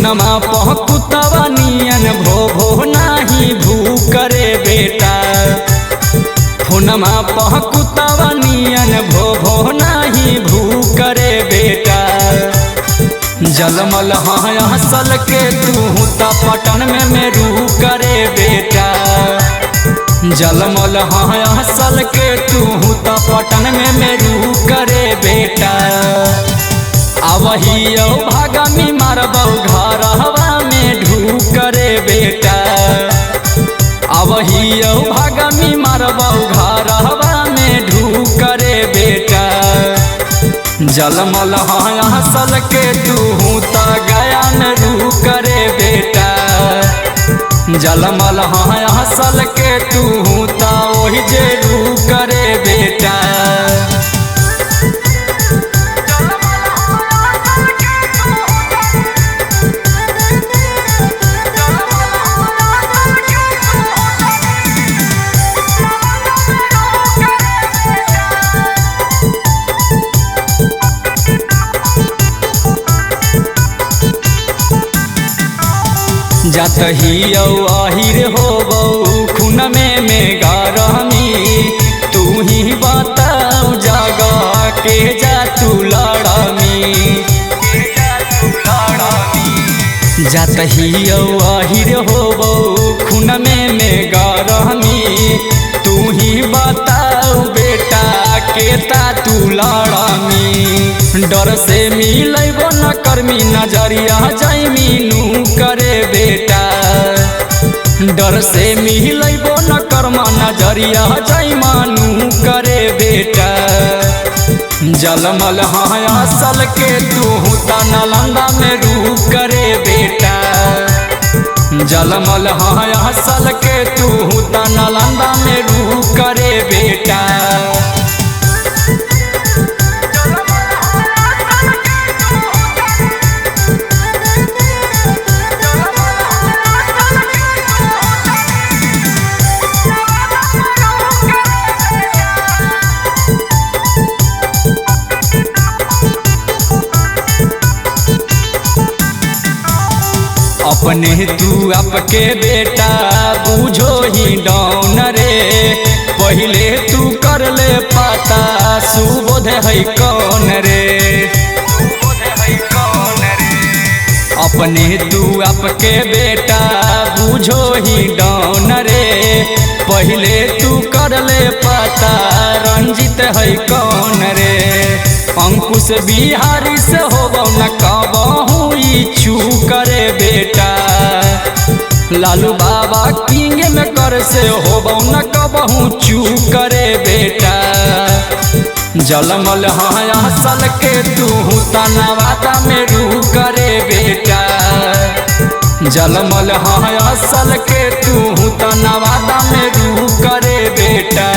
फोनमा पहुकुतवा नियन भो भो नाही भूख रे बेटा। फोनमा पहुकुतवा नियन भो भो नाही भूख रे बेटा। जलमल हाँ हसल के तू त पटन में मेरू करे बेटा। जलमल हाँ हसल के तू त पटन में मेरू करे बेटा। आवही भागमी मारबौ घर हवा में ढूक रे बेटा। आवही भागमी मारबौ घर हवा में ढूक रे बेटा। जलमल हाँ हसल के तू त गया न रू करे बेटा। जलमल हाँ हसल के तू त ओहि जे रू करे बेटा। जात ही आहिर होबौ खून में गारमी। तू ही बताऊ जागा के जा तू लड़मी। जात ही आहिर होबौ खून में गारमी। तू ही बताऊ बेटा के ता तू लड़मी। डर से मिलैबो न कर्मी नजरिया जाई मीनू करे बेटा। डर से मिलैबो न कर्मा नजरिया जाई मानू करे बेटा। जलमल हाँ असल के तू त नालंदा में रू करे बेटा। जलमल हाँ असल के तू त नालंदा में रू करे बेटा। अपने तू आपके बेटा बूझो ही डाउन रे। पहले तू कर ले पाता सुबोध है कौन रे। अपने तू आपके बेटा बूझो ही डाउन रे। पहले तू कर ले पाता रंजित है कौन रे। अंकुश बिहारी से होबौ न कबहू इच्छू करे बेटा। लालू बाबा किंग में कर से होबौ न कबहू चू करे बेटा। जलमल हाँ हसल के तू त नवादा में रू करे बेटा। जलमल हाँ हसल के तू त नवादा में रू करे बेटा।